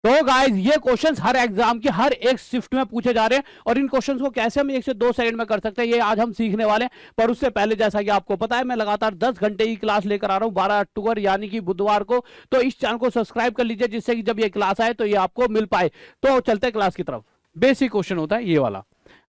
तो गाइस ये क्वेश्चंस हर एग्जाम के हर एक शिफ्ट में पूछे जा रहे हैं और इन क्वेश्चंस को कैसे हम 1 से 2 सेकंड में कर सकते हैं ये आज हम सीखने वाले हैं। पर उससे पहले जैसा कि आपको पता है मैं लगातार 10 घंटे की क्लास लेकर आ रहा हूं 12 अक्टूबर यानी कि बुधवार को। तो इस चैनल को सब्सक्राइब कर लीजिए जिससे कि जब ये क्लास आए तो ये आपको मिल पाए। तो चलते हैं क्लास की तरफ। बेसिक क्वेश्चन होता है ये वाला,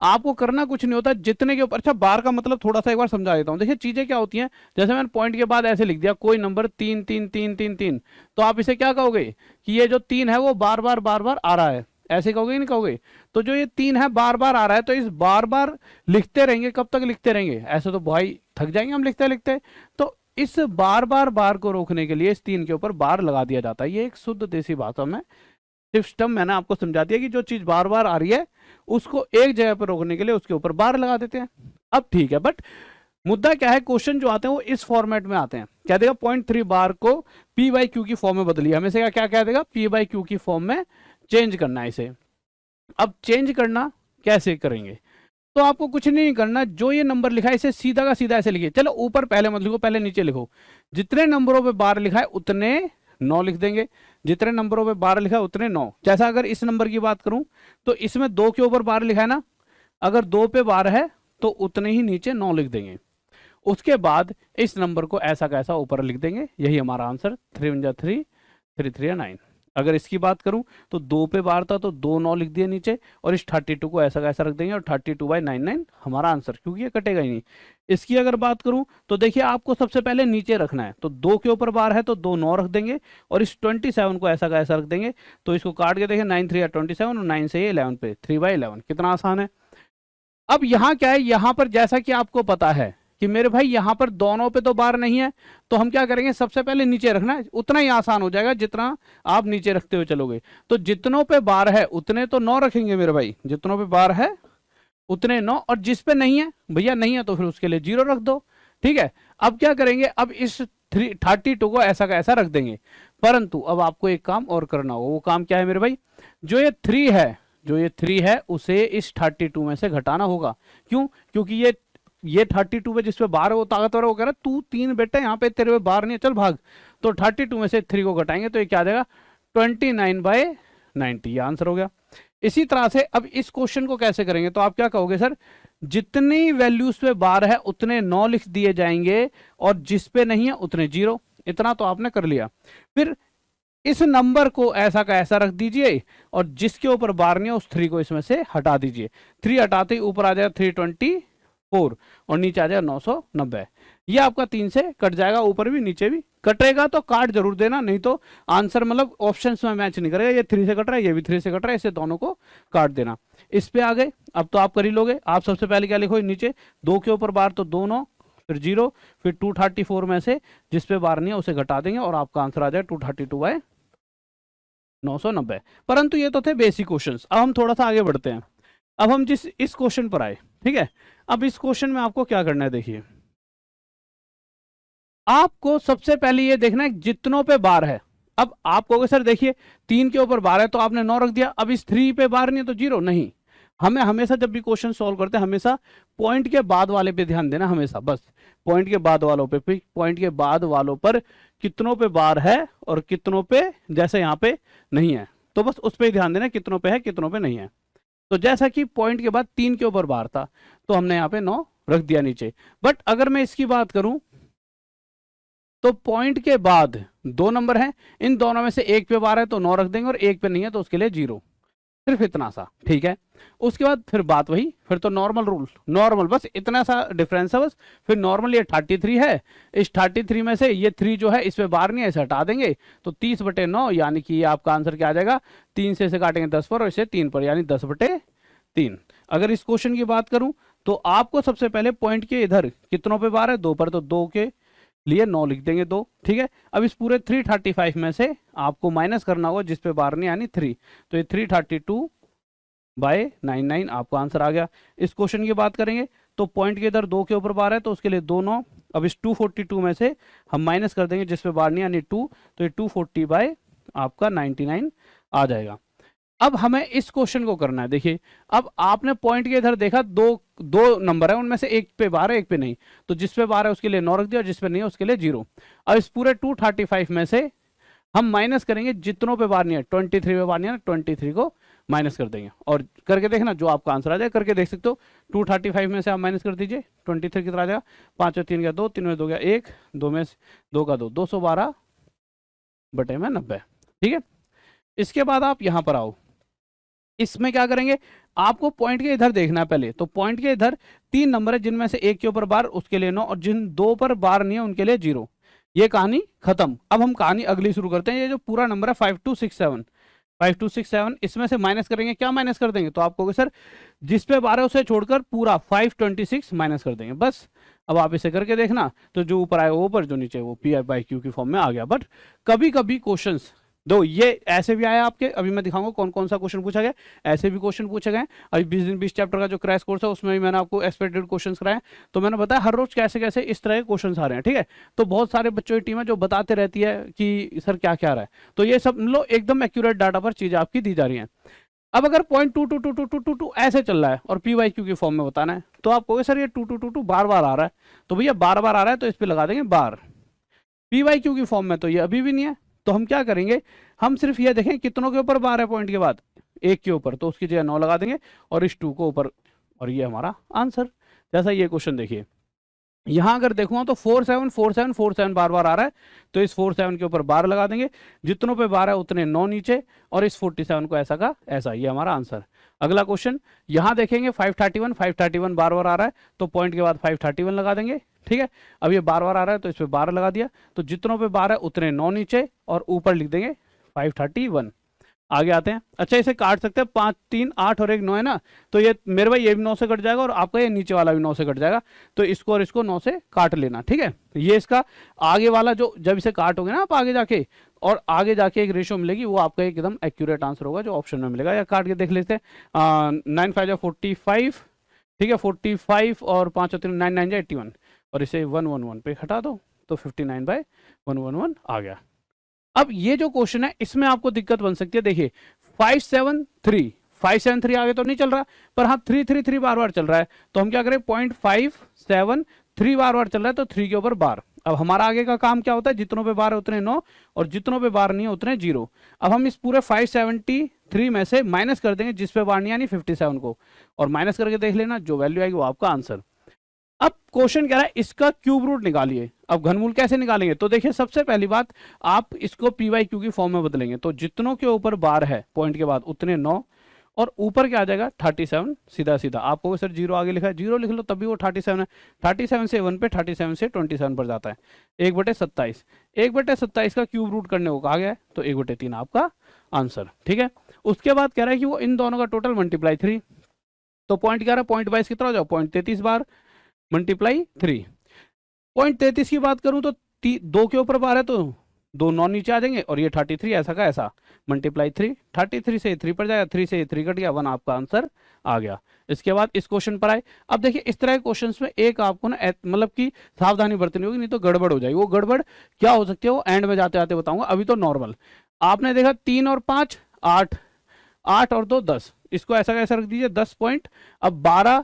आपको करना कुछ नहीं होता जितने के ऊपर। अच्छा बार का मतलब थोड़ा सा एक बार समझा देता हूं। देखिए चीजें क्या होती हैं, जैसे मैंने पॉइंट के बाद ऐसे लिख दिया कोई नंबर 3 3 3 3 3, तो आप इसे क्या कहोगे कि ये जो 3 है वो बार बार आ रहा है, ऐसे कहोगे नहीं कहोगे? तो जो ये 3 है बार बार आ रहा है तो इस बार बार लिखते रहेंगे। कब तक लिखते रहेंगे? ऐसे तो भाई थक जाएंगे हम लिखते लिखते। तो इस बार को रोकने के लिए इस 3 के ऊपर बार लगा दिया जाता है। ये एक शुद्ध देसी भाषा में सिस्टम मैंने आपको समझा दिया कि जो चीज बार बार आ रही है उसको एक जगह पर रोकने के लिए उसके ऊपर बार लगा देते हैं। अब ठीक है, बट मुद्दा क्या है, क्वेश्चन जो आते हैं वो इस फॉर्मेट में आते हैं। क्या देगा? 0.3 बार को पी बाई क्यू की फॉर्म में बदलिए। हमें से क्या कह देगा? पी बाई क्यू की फॉर्म में चेंज करना है इसे। अब चेंज करना कैसे करेंगे? तो आपको कुछ नहीं करना, जो ये नंबर लिखा है इसे सीधा का सीधा ऐसे लिखिए। चलो ऊपर पहले मत लिखो, पहले नीचे लिखो। जितने नंबरों पे बार लिखा है उतने 9 लिख देंगे, जितने नंबरों पे बार लिखा है उतने 9। जैसा अगर इस नंबर की बात करूं तो इसमें 2 के ऊपर बार लिखा है ना, अगर 2 पे बार है तो उतने ही नीचे 9 लिख देंगे। उसके बाद इस नंबर को ऐसा का ऐसा ऊपर लिख देंगे। यही हमारा आंसर 3 1 3 3 3 9। अगर इसकी बात करूं तो 2 पे बार था तो 2 9 लिख दिए नीचे, और इस 32 को ऐसा का ऐसा रख देंगे और 32/99 हमारा आंसर, क्योंकि ये कटेगा ही नहीं। इसकी अगर बात करूं तो देखिए आपको सबसे पहले नीचे रखना है, तो 2 के ऊपर बार है तो 2 9 रख देंगे और इस 27 को ऐसा का ऐसा रख देंगे। तो इसको काट के देखिए 9 3 27 और 9 से 11 पे 3/11। कितना आसान है। अब यहाँ क्या है, यहाँ पर जैसा कि आपको पता है कि मेरे भाई यहाँ पर दोनों पे तो बार नहीं है, तो हम क्या करेंगे, सबसे पहले नीचे रखना है। उतना ही आसान हो जाएगा जितना आप नीचे रखते हुए चलोगे। तो जितनों पे बार है उतने तो 9 रखेंगे मेरे भाई, जितनों पे बार है उतने 9, और जिस पे नहीं है भैया नहीं है तो फिर उसके लिए 0 रख दो। ठीक है। अब क्या करेंगे, अब इस 32 को ऐसा का ऐसा रख देंगे। परंतु अब आपको एक काम और करना होगा। वो काम क्या है मेरे भाई? जो ये 3 है उसे इस 32 में से घटाना होगा। क्यों? क्योंकि ये 32 पे जिसपे बार है वो ताकतवर है, वो कह रहा है तू 3 बेटा यहाँ पे तेरे पे बार नहीं है, चल भाग। तो 32 में से 3 को घटाएंगे तो ये क्या आ जाएगा? 29/90। ये आंसर हो गया। इसी तरह से अब इस क्वेश्चन को कैसे करेंगे, तो आप क्या कहोगे, सर जितनी वैल्यूज पे बार है उतने 9 लिख दिए जाएंगे और जिस पे नहीं है उतने 0। इतना तो आपने कर लिया। फिर इस नंबर को ऐसा का ऐसा रख दीजिए और जिसके ऊपर बार नहीं है उस 3 को इसमें से हटा दीजिए। 3 हटाते ही ऊपर आ जाएगा 324 और नीचे आ जाएगा 990। ये आपका 3 से कट जाएगा, ऊपर भी नीचे भी कटेगा तो काट जरूर देना, नहीं तो आंसर मतलब ऑप्शंस में मैच नहीं करेगा। ये 3 से कट रहा है, ये भी 3 से कट रहा है, इसे दोनों को काट देना। इस पे आ गए, अब तो आप कर ही लोगे। आप सबसे पहले क्या लिखो, नीचे 2 के ऊपर बार तो 2 9 फिर 0 फिर 234 में से जिस पे बार नहीं है उसे घटा देंगे और आपका आंसर आ जाए 232/990। परंतु ये तो थे बेसिक क्वेश्चंस। अब हम थोड़ा सा आगे बढ़ते हैं। अब हम इस क्वेश्चन पर आए, ठीक है। अब इस क्वेश्चन में आपको क्या करना है, देखिए आपको सबसे पहले ये देखना है जितनों पे बार है। अब आप कहोगे सर देखिए 3 के ऊपर बार है तो आपने 9 रख दिया, अब इस 3 पे बार नहीं है तो 0 नहीं। हमें हमेशा जब भी क्वेश्चन सॉल्व करते हैं हमेशा पॉइंट के बाद वाले पे ध्यान देना, हमेशा बस पॉइंट के बाद वालों पे, पॉइंट के बाद वालों पर कितनों पे बार है और कितनों पे जैसे यहाँ पे नहीं है, तो बस उस पर ध्यान देना कितनों पे है कितनों पे नहीं है। तो जैसा कि पॉइंट के बाद 3 के ऊपर बार था तो हमने यहाँ पे 9 रख दिया नीचे। बट अगर मैं इसकी बात करूं तो पॉइंट के बाद 2 नंबर हैं, इन दोनों में से एक पे बार है तो 9 रख देंगे और एक पे नहीं है तो उसके लिए 0। सिर्फ इतना सा, ठीक है। उसके बाद फिर बात वही, फिर तो नॉर्मल रूल, नॉर्मल बस इतना सा डिफरेंस है बस। फिर नॉर्मल ये 33 है, इस 33 में से ये 3 जो है इस पे बार नहीं है, इसे हटा देंगे तो 30/9 यानी कि ये आपका आंसर क्या आ जाएगा, 3 से इसे काटेंगे 10 पर और इसे 3 पर, यानी 10/3। अगर इस क्वेश्चन की बात करूं तो आपको सबसे पहले पॉइंट के इधर कितनों पे बार है, 2 पर, तो 2 के लिए 9 लिख देंगे 2, ठीक है। अब इस पूरे 335 में से आपको माइनस करना होगा जिस पे बार नहीं यानी 3, तो ये 332/99 आपका आंसर आ गया। इस क्वेश्चन की बात करेंगे तो पॉइंट के इधर 2 के ऊपर बार है तो उसके लिए 2 9। अब इस 242 में से हम माइनस कर देंगे जिस पे बार नहीं यानी 2, तो ये 240 आपका 99 आ जाएगा। अब हमें इस क्वेश्चन को करना है। देखिए अब आपने पॉइंट के इधर देखा दो नंबर है, उनमें से एक पे बार है एक पे नहीं, तो जिस पे बार है उसके लिए 9 रख दिया और जिस पे नहीं है उसके लिए 0। अब इस पूरे 235 में से हम माइनस करेंगे जितनों पे बार नहीं है, 23 पे बार नहीं है ना, 23 को माइनस कर देंगे और करके देखना जो आपका आंसर आ जाए, करके देख सकते हो। 235 में से आप माइनस कर दीजिए, 23 कितना आ जाएगा, 5 और 3 का 2, 3 में 2 गया 1, 2 में 2 का 2, 212 बटे में 90। ठीक है, इसके बाद आप यहां पर आओ, इसमें क्या करेंगे, आपको पॉइंट के इधर देखना है पहले। तो पॉइंट के इधर 3 नंबर है जिनमें से एक के ऊपर बार उसके लिए 9 और जिन 2 पर बार नहीं है उनके लिए 0। ये कहानी खत्म। अब हम कहानी अगली शुरू करते हैं। ये जो पूरा नंबर है 5267, 5267 इसमें से माइनस करेंगे। क्या माइनस कर देंगे, तो आप कहोगे सर जिस पे बार है उसे छोड़कर पूरा 526 माइनस कर देंगे, बस। अब आप इसे करके देखना, तो जो ऊपर आएगा वो ऊपर, जो नीचे वो पी बाई क्यू की फॉर्म में आ गया। बट कभी कभी क्वेश्चंस दो ये ऐसे भी आया आपके, अभी मैं दिखाऊंगा कौन कौन सा क्वेश्चन पूछा गया, ऐसे भी क्वेश्चन पूछे गए। अभी 20 दिन 20 चैप्टर का जो क्रैश कोर्स है उसमें भी मैंने आपको एक्सपेक्टेड क्वेश्चन कराए, तो मैंने बताया हर रोज कैसे कैसे इस तरह के क्वेश्चन आ रहे हैं। ठीक है, तो बहुत सारे बच्चों की टीम है जो बताते रहती है कि सर क्या क्या आ रहा है, तो ये सब लो एकदम एक्यूरेट डाटा पर चीजें आपकी दी जा रही हैं। अब अगर 0.222222 ऐसे चल रहा है और पी वाई क्यू की फॉर्म में बताना है, तो आप कहोगे सर ये 2222 बार बार आ रहा है, तो भैया बार बार आ रहा है तो इस पर लगा देंगे बार। पी वाई क्यू की फॉर्म में तो ये अभी भी नहीं है, तो हम क्या करेंगे, हम सिर्फ ये देखें कितनों के ऊपर बार है पॉइंट के बाद, 1 के ऊपर, तो उसकी जगह 9 लगा देंगे और इस 2 को ऊपर, और ये हमारा आंसर। जैसा ये क्वेश्चन देखिए, यहां अगर देखूंगा तो 474747 बार बार आ रहा है, तो इस 47 के ऊपर बार लगा देंगे, जितनों पे बार है उतने 9 नीचे, और इस 47 को ऐसा का ऐसा, ये हमारा आंसर। अगला क्वेश्चन यहां देखेंगे 531 बार बार आ रहा है, तो पॉइंट के बाद 531 लगा देंगे। ठीक है, अब ये बार बार आ रहा है तो इस पर बार लगा दिया, तो जितनों पे बार है उतने 9 नीचे और ऊपर लिख देंगे 531। आगे आते हैं, अच्छा इसे काट सकते हैं, 5 3 8 और 1 9 है ना, तो ये मेरे भाई ये भी 9 से कट जाएगा और आपका ये नीचे वाला भी 9 से कट जाएगा, तो इसको और इसको 9 से काट लेना। ठीक है, ये इसका आगे वाला जो जब इसे काटोगे ना आप आगे जाके, और आगे जाके एक रेशियो मिलेगी, वो आपका एकदम एक्यूरेट आंसर होगा जो ऑप्शन में मिलेगा। या काट के देख लेते हैं, 9 5 45, ठीक है 45 और 5 और 3 9 9 81, और इसे 111 पे हटा दो तो 59/111 आ गया। अब ये जो क्वेश्चन है इसमें आपको दिक्कत बन सकती है, देखिए 573 आगे तो नहीं चल रहा, पर हाँ 333 बार बार चल रहा है, तो हम क्या करें 0.573 बार बार चल रहा है, तो 3 के ऊपर बार। अब हमारा आगे का काम क्या होता है, जितनों पे बार है उतने 9 और जितनों पे बार नहीं है उतने 0। अब हम इस पूरे 573 में से माइनस कर देंगे जिस पे बार नहीं यानी 57 को, और माइनस करके देख लेना जो वैल्यू आएगी वो आपका आंसर। अब क्वेश्चन कह रहा है इसका क्यूब रूट निकालिए। अब घनमूल कैसे निकालेंगे, तो देखिए सबसे पहली बात आप इसको पी वाई क्यू की फॉर्म में बदलेंगे, तो जितनों के ऊपर बार है पॉइंट के बाद उतने 9 और ऊपर क्या आ जाएगा 37, सीधा सीधा। आपको सर 0 आगे लिखा है, 0 लिख लो तभी वो 37 है, 37 से 1 पे 37 से 27 पर जाता है, 1/27, 1/27 का क्यूब रूट करने को कहा गया है, तो 1/3 आपका आंसर। ठीक है, उसके बाद कह रहा है कि वो इन दोनों का टोटल मल्टीप्लाई 3, तो पॉइंट कह रहा है पॉइंट वाइज कितना हो जाओ 0.33 बार मल्टीप्लाई 3। 0.33 की बात करूं तो 2 के ऊपर बार है तो 2 9 नीचे आ जाएंगे, और ये 33 ऐसा का ऐसा मल्टीप्लाई 3, 33 से 3 पर जाएगा, 3 से 3 कट गया, 1 आपका आंसर आ गया। इसके बाद इस क्वेश्चन पर आए, अब देखिए इस तरह के क्वेश्चंस में एक आपको ना मतलब कि सावधानी बरतनी होगी, नहीं तो गड़बड़ हो जाएगी। वो गड़बड़ क्या हो सकती है वो एंड में जाते जाते बताऊंगा, अभी तो नॉर्मल। आपने देखा 3 और 5 8, 8 और 2 10, इसको ऐसा कैसा रख दीजिए 10 पॉइंट, अब 12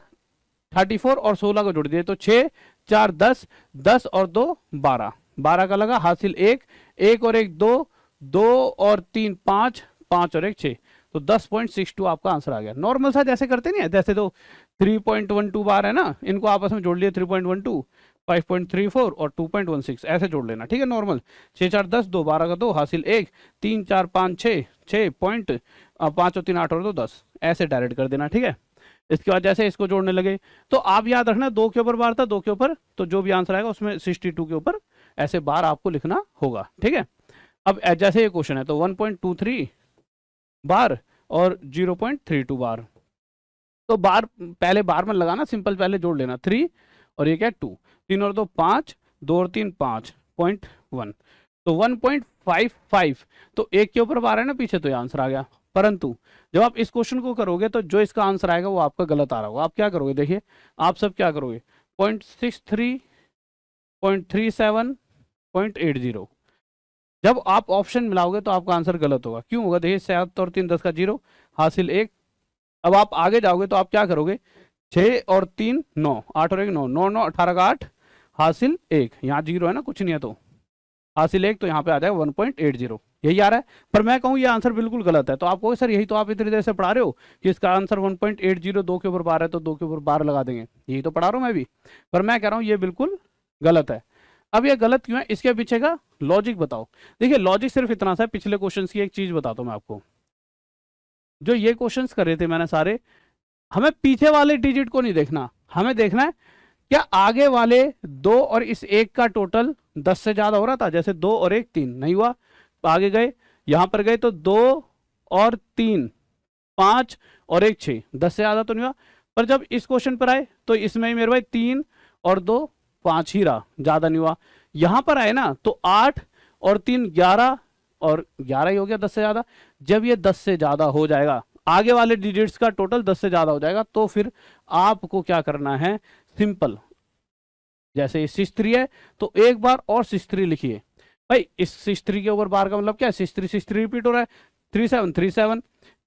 34 और 16 को जोड़ दिए तो 6 4 10, 10 और 2 12, 12 का लगा हासिल 1, 1 और 1 2, 2 और 3 5, 5 और 1 6, तो 10.62 आपका आंसर आ गया। नॉर्मल सा जैसे करते नहीं है, जैसे तो 3.12 बार है ना, इनको आपस में जोड़ लिए 3.12, 5.34 और 2.16 ऐसे जोड़ लेना। ठीक है, नॉर्मल 6 4 10, 2 12 का 2 हासिल 1, 3 4 5 6, 6 पॉइंट 5 और 3 8 और 2 10, ऐसे डायरेक्ट कर देना। ठीक है, इसके बाद जैसे इसको जोड़ने लगे तो आप याद रखना 2 के ऊपर बार था, 2 के ऊपर, तो जो भी आंसर आएगा उसमें 62 के ऊपर ऐसे बार आपको लिखना होगा। ठीक है, अब जैसे ये क्वेश्चन है तो 1.23 बार और 0.32 बार, तो बार पहले बार में लगाना सिंपल, पहले जोड़ लेना 3 और ये क्या 2, 3 और 2 5, 2 और 3 5.1, तो 1.55, तो 1 के ऊपर बार है ना पीछे, तो ये आंसर आ गया। परंतु जब आप इस क्वेश्चन को करोगे तो जो इसका आंसर आएगा वो आपका गलत आ रहा होगा। आप क्या करोगे, देखिए आप सब क्या करोगे 0.63, 0.37, 0.80, जब आप ऑप्शन मिलाओगे तो आपका आंसर गलत होगा। क्यों होगा, देखिए 7 और 3 10 का 0 हासिल 1, अब आप आगे जाओगे तो आप क्या करोगे 6 और 3 9, 8 और 1 9, 9 9 18 का 8 हासिल 1, यहाँ 0 है ना कुछ नहीं है, तो हासिल 1, तो यहाँ पे आ जाएगा 1.80, यही आ रहा है। पर मैं कहूँ ये आंसर बिल्कुल गलत है, तो आप कहोगे सर यही तो आप इतनी देर से पढ़ा रहे हो कि इसका आंसर 1.80, 2 के ऊपर 12 है तो 2 के ऊपर 12 लगा देंगे, यही तो पढ़ा रहा हूँ मैं भी। पर मैं कह रहा हूँ ये बिल्कुल गलत है। अब ये गलत क्यों है, इसके पीछे का लॉजिक बताओ। देखिए लॉजिक सिर्फ इतना सा, पिछले क्वेश्चन की एक चीज बताता हूँ मैं आपको। जो ये क्वेश्चन करे थे मैंने सारे, हमें पीछे वाले डिजिट को नहीं देखना, हमें देखना है क्या आगे वाले 2 और इस 1 का टोटल 10 से ज्यादा हो रहा था। जैसे 2 और 1 3, नहीं हुआ, आगे गए, यहां पर गए तो 2 और 3 5 और 1 6, 10 से ज्यादा तो नहीं हुआ। पर जब इस क्वेश्चन पर आए तो इसमें ही मेरे भाई 3 और 2 5 ही रहा, ज्यादा नहीं हुआ। यहां पर आए ना तो 8 और 3 11, और 11 ही हो गया 10 से ज्यादा। जब ये 10 से ज्यादा हो जाएगा, आगे वाले डिजिट्स का टोटल 10 से ज्यादा हो जाएगा, तो फिर आपको क्या करना है, सिंपल, जैसे ये 63 है तो एक बार और 63 लिखिए। भाई इस 63 के ऊपर बार का मतलब क्या है, 63 रिपीट हो रहा है, 37 37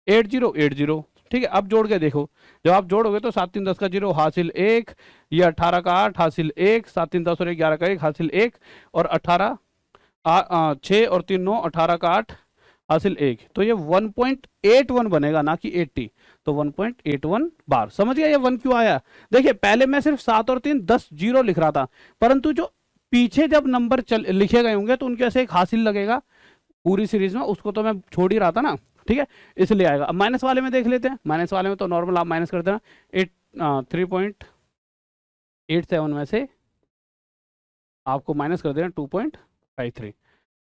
80 80, ठीक है। अब जोड़ के देखो, जब आप जोड़ोगे तो 7 3 10 का 0 हासिल 1, ये 18 का 8 हासिल 1, 7 3 10 और 1 11 का 1 हासिल 1, और 18 6 और 3 9, 18 का 8 हासिल 1, तो ये 1.81 बनेगा, ना कि 80। तो 1.81 बार। समझ गया ये 1 क्यों आया। देखिए पहले मैं सिर्फ 7 और 3 10 जीरो लिख रहा था, परंतु जो पीछे जब नंबर लिखे गए होंगे तो उनके ऐसे एक हासिल लगेगा पूरी सीरीज में, उसको तो मैं छोड़ ही रहा था ना, ठीक है, इसलिए आएगा। अब माइनस वाले में देख लेते हैं। माइनस वाले में तो नॉर्मल आप माइनस कर देना, 3.87 में से आपको माइनस कर देना 2.53।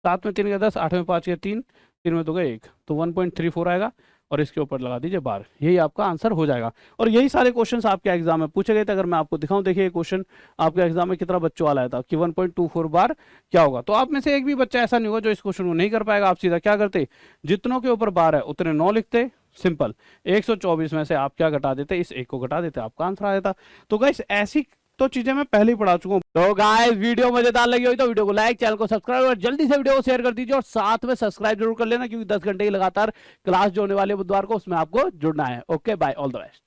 7 में 3 का 10, 8 में 5 का 3, 3 में 2 का 1, तो 1.34 आएगा, और इसके ऊपर लगा दीजिए बार, यही आपका आंसर हो जाएगा। और यही सारे क्वेश्चंस आपके एग्जाम में पूछे गए थे। अगर मैं आपको दिखाऊं, देखिए ये क्वेश्चन आपके एग्जाम में कितना बच्चों वाला आया था कि 1.24 बार क्या होगा। तो आप में से एक भी बच्चा ऐसा नहीं होगा जो इस क्वेश्चन को नहीं कर पाएगा। आप सीधा क्या करते, जितनों के ऊपर बार है उतने 9 लिखते, सिंपल। 124 में से आप क्या घटा देते, इस 1 को घटा देते, आपका आंसर आ जाता। तो गाइस ऐसी तो चीजें मैं पहले ही पढ़ा चुका हूँ। तो गाइस वीडियो मजेदार लगी हुई तो वीडियो को लाइक, चैनल को सब्सक्राइब और जल्दी से वीडियो को शेयर कर दीजिए, और साथ में सब्सक्राइब जरूर कर लेना, क्योंकि 10 घंटे की लगातार क्लास जो होने वाली है बुधवार को, उसमें आपको जुड़ना है। Okay bye, all the best.